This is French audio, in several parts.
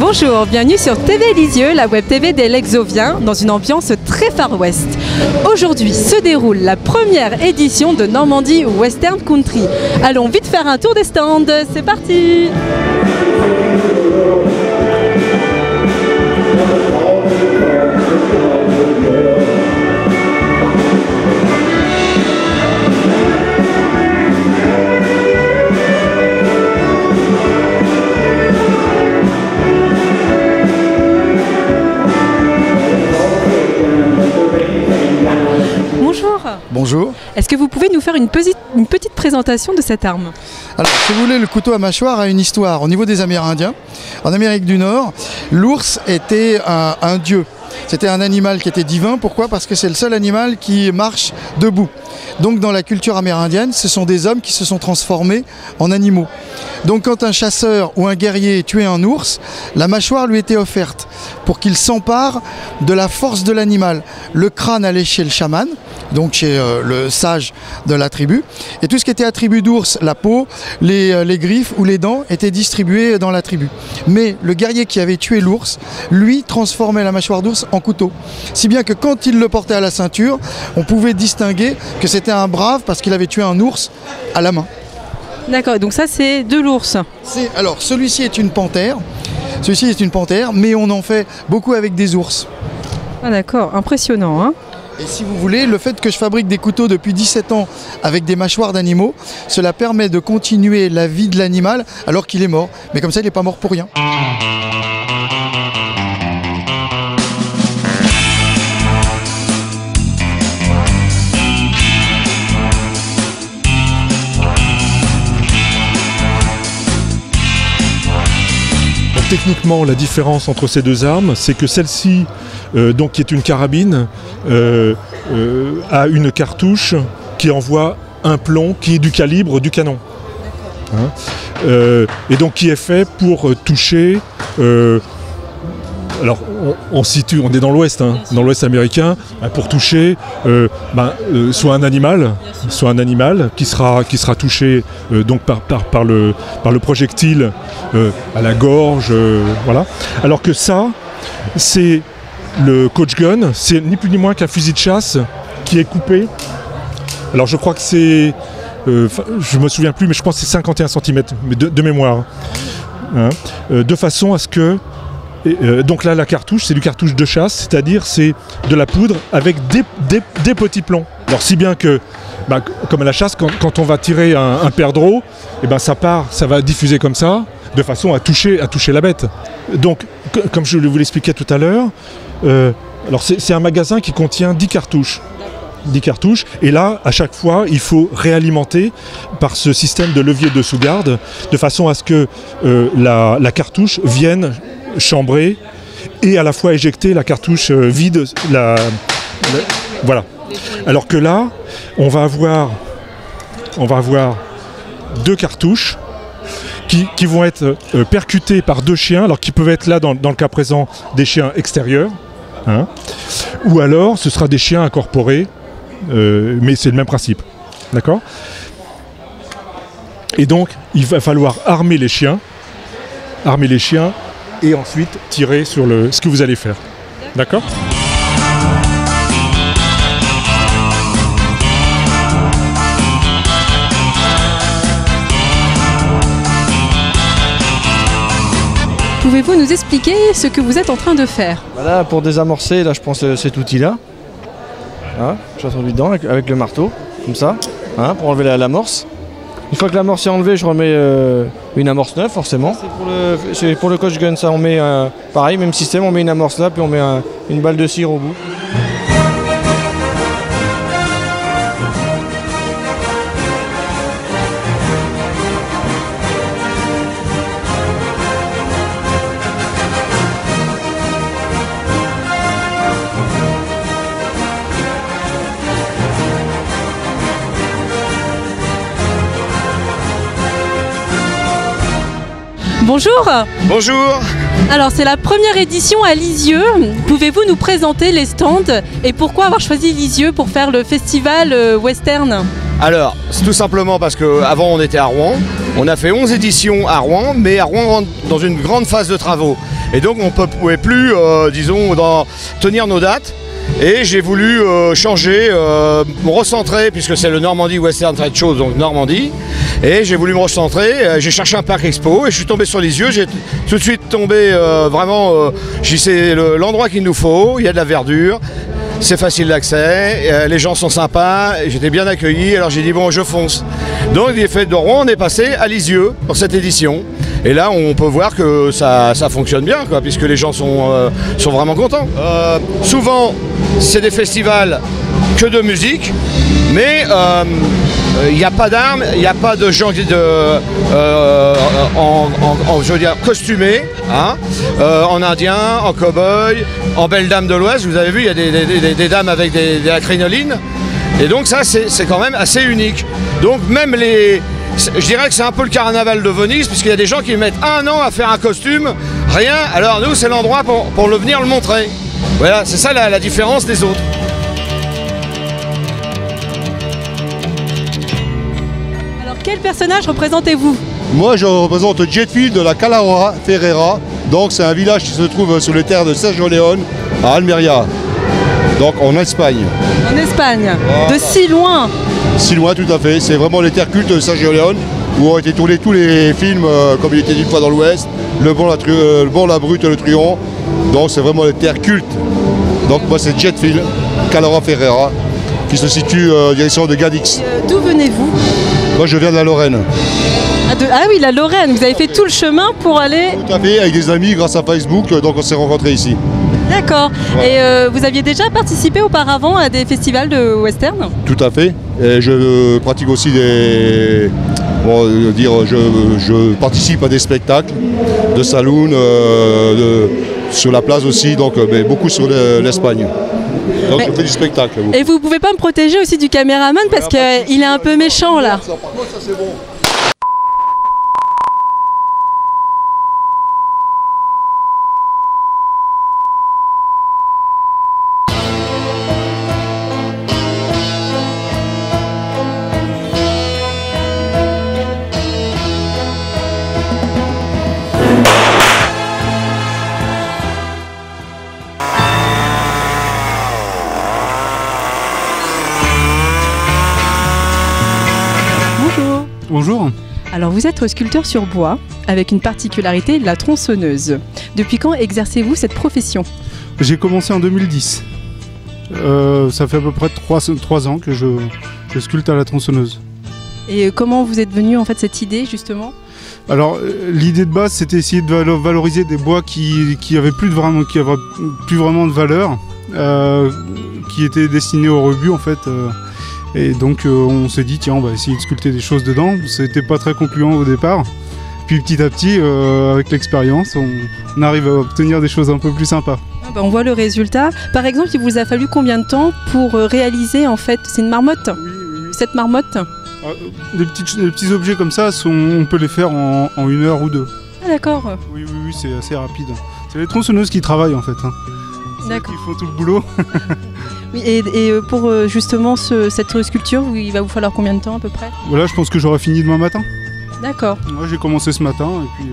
Bonjour, bienvenue sur TV Lisieux, la web TV des Lexoviens, dans une ambiance très Far West. Aujourd'hui se déroule la première édition de Normandie Western Country. Allons vite faire un tour des stands, c'est parti! Bonjour. Est-ce que vous pouvez nous faire une petite présentation de cette arme? Alors, si vous voulez, le couteau à mâchoire a une histoire. Au niveau des Amérindiens, en Amérique du Nord, l'ours était un dieu. C'était un animal qui était divin. Pourquoi? Parce que c'est le seul animal qui marche debout. Donc dans la culture amérindienne, ce sont des hommes qui se sont transformés en animaux. Donc quand un chasseur ou un guerrier tuait un ours, la mâchoire lui était offerte pour qu'il s'empare de la force de l'animal. Le crâne allait chez le chaman, donc chez le sage de la tribu, et tout ce qui était attribut d'ours, la peau, les griffes ou les dents, étaient distribués dans la tribu. Mais le guerrier qui avait tué l'ours, lui, transformait la mâchoire d'ours en couteau. Si bien que quand il le portait à la ceinture, on pouvait distinguer que c'était un brave parce qu'il avait tué un ours à la main. D'accord, donc ça c'est de l'ours. Alors celui-ci est une panthère. Celui-ci est une panthère, mais on en fait beaucoup avec des ours. Ah d'accord, impressionnant, hein. Et si vous voulez, le fait que je fabrique des couteaux depuis 17 ans avec des mâchoires d'animaux, cela permet de continuer la vie de l'animal alors qu'il est mort. Mais comme ça, il n'est pas mort pour rien. Techniquement, la différence entre ces deux armes, c'est que celle-ci, donc qui est une carabine, a une cartouche qui envoie un plomb qui est du calibre du canon. Hein, et donc qui est fait pour toucher. Alors on est dans l'Ouest, hein, dans l'Ouest américain, pour toucher soit un animal qui sera touché donc par le projectile à la gorge, voilà. Alors que ça, c'est le coach gun, c'est ni plus ni moins qu'un fusil de chasse qui est coupé. Alors je crois que c'est, je me souviens plus, mais je pense que c'est 51 cm de mémoire, hein, de façon à ce que donc là, la cartouche, c'est du cartouche de chasse, c'est-à-dire c'est de la poudre avec des petits plombs. Alors si bien que, comme à la chasse, quand on va tirer un perdreau, ça va diffuser comme ça, de façon à toucher la bête. Donc, comme je vous l'expliquais tout à l'heure, alors c'est un magasin qui contient 10 cartouches. 10 cartouches, et là, à chaque fois, il faut réalimenter par ce système de levier de sous-garde, de façon à ce que la cartouche vienne chambrer et à la fois éjecter la cartouche vide, voilà. Alors que là, on va avoir 2 cartouches qui vont être percutées par 2 chiens, alors qui peuvent être là dans le cas présent des chiens extérieurs, hein, ou alors ce sera des chiens incorporés, mais c'est le même principe, d'accord? Et donc il va falloir armer les chiens et ensuite tirer sur ce que vous allez faire. D'accord ? Pouvez-vous nous expliquer ce que vous êtes en train de faire? Voilà, pour désamorcer, là je pense cet outil-là. Hein, j'introduis dedans avec le marteau, comme ça, hein, pour enlever l'amorce. Une fois que l'amorce est enlevée, je remets une amorce neuve forcément. C'est pour le coach gun, ça on met pareil, même système, on met une amorce là, puis on met une balle de cire au bout. Bonjour. Bonjour. Alors c'est la première édition à Lisieux. Pouvez-vous nous présenter les stands et pourquoi avoir choisi Lisieux pour faire le festival western? Alors, c'est tout simplement parce qu'avant on était à Rouen. On a fait 11 éditions à Rouen, mais à Rouen dans une grande phase de travaux. Et donc on ne pouvait plus, disons, tenir nos dates. Et j'ai voulu changer, me recentrer, puisque c'est le Normandie Western Trade Show, donc Normandie. Et j'ai voulu me recentrer, j'ai cherché un parc expo et je suis tombé sur Lisieux. J'ai tout de suite tombé vraiment, c'est l'endroit qu'il nous faut, il y a de la verdure. C'est facile d'accès, les gens sont sympas, j'étais bien accueilli, alors j'ai dit bon je fonce. Donc des fêtes de Rouen, on est passé à Lisieux pour cette édition. Et là on peut voir que ça fonctionne bien, quoi, puisque les gens sont vraiment contents. Souvent c'est des festivals que de musique, mais il n'y a pas d'armes, il n'y a pas de gens je veux dire, costumés, hein, en indien, en cow-boy, en belle dame de l'Ouest. Vous avez vu, il y a des dames avec de la crinolines. Et donc ça, c'est quand même assez unique. Donc même je dirais que c'est un peu le carnaval de Venise, puisqu'il y a des gens qui mettent 1 an à faire un costume, rien. Alors nous, c'est l'endroit pour venir le montrer. Voilà, c'est ça la différence des autres. Quel personnage représentez-vous? Moi, je représente Jetfield de la Calara Ferreira. Donc, c'est un village qui se trouve sur les terres de Sergio Leone, à Almeria, donc en Espagne. En Espagne, voilà. De si loin. Si loin, tout à fait. C'est vraiment les terres cultes de Sergio Leone, où ont été tournés tous les films, comme il était une fois dans l'Ouest, Le Bon, la Brute et le Truand. Donc, c'est vraiment les terres cultes. Donc, moi, c'est Jetfield, Calara Ferreira, qui se situe en direction de Cadix. D'où venez-vous? Moi, je viens de la Lorraine. Ah oui, la Lorraine, vous avez fait tout le chemin pour aller... Tout à fait, avec des amis grâce à Facebook, donc on s'est rencontrés ici. D'accord. Voilà. Et vous aviez déjà participé auparavant à des festivals de western? Tout à fait. Et je pratique aussi je participe à des spectacles de saloon, sur la place aussi, donc, mais beaucoup sur l'Espagne. Donc je fais du spectacle. Et vous pouvez pas me protéger aussi du caméraman parce qu'il est un peu méchant là. Par contre, ça c'est bon. Bonjour. Alors vous êtes sculpteur sur bois, avec une particularité, la tronçonneuse. Depuis quand exercez-vous cette profession? J'ai commencé en 2010. Ça fait à peu près 3 ans que je sculpte à la tronçonneuse. Et comment vous êtes venu en fait cette idée justement? Alors l'idée de base c'était essayer de valoriser des bois qui avaient plus vraiment de valeur, qui étaient destinés au rebut en fait. Et donc on s'est dit tiens on va essayer de sculpter des choses dedans. C'était pas très concluant au départ. Puis petit à petit avec l'expérience on arrive à obtenir des choses un peu plus sympas. On voit le résultat. Par exemple il vous a fallu combien de temps pour réaliser en fait, c'est une marmotte? Oui. Cette marmotte? Des petits objets comme ça, on peut les faire en 1 heure ou 2. Ah d'accord. Oui, c'est assez rapide. C'est les tronçonneuses qui travaillent en fait. Hein. D'accord. Qui font tout le boulot. Oui, et pour justement cette sculpture, il va vous falloir combien de temps à peu près? Voilà, je pense que j'aurai fini demain matin. D'accord. Moi j'ai commencé ce matin et puis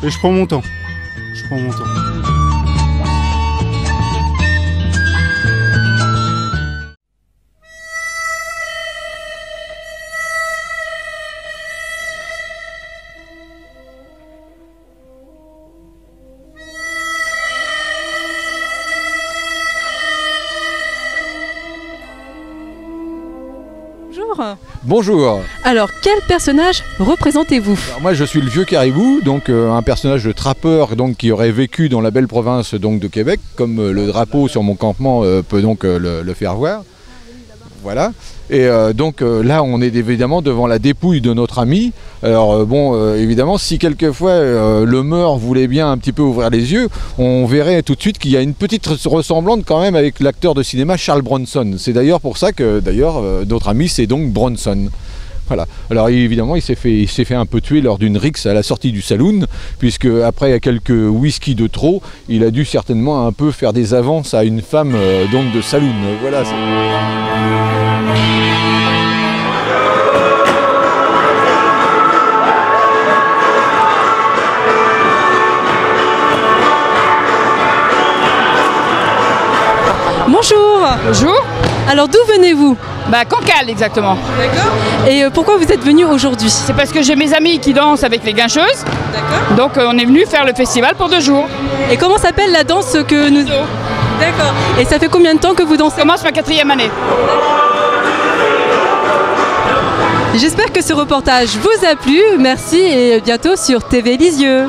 et je prends mon temps. Bonjour. Alors, quel personnage représentez-vous? Moi, je suis le vieux caribou, donc un personnage de trappeur donc, qui aurait vécu dans la belle province donc, de Québec, comme le drapeau sur mon campement peut donc le faire voir. Voilà. Et donc là, on est évidemment devant la dépouille de notre ami. Alors évidemment, si quelquefois le meurtre voulait bien un petit peu ouvrir les yeux, on verrait tout de suite qu'il y a une petite ressemblance quand même avec l'acteur de cinéma Charles Bronson. C'est d'ailleurs pour ça que notre ami c'est donc Bronson. Voilà. Alors évidemment, il s'est fait un peu tuer lors d'une rixe à la sortie du saloon, puisque après quelques whisky de trop, il a dû certainement un peu faire des avances à une femme donc de saloon. Voilà. Bonjour. Alors d'où venez-vous? Bah Cancale exactement. D'accord. Et pourquoi vous êtes venu aujourd'hui? C'est parce que j'ai mes amis qui dansent avec les guincheuses. D'accord. Donc on est venu faire le festival pour 2 jours. Et comment s'appelle la danse que nous... D'accord. Et ça fait combien de temps que vous dansez? Je commence ma 4e année. J'espère que ce reportage vous a plu. Merci et bientôt sur TV Lisieux.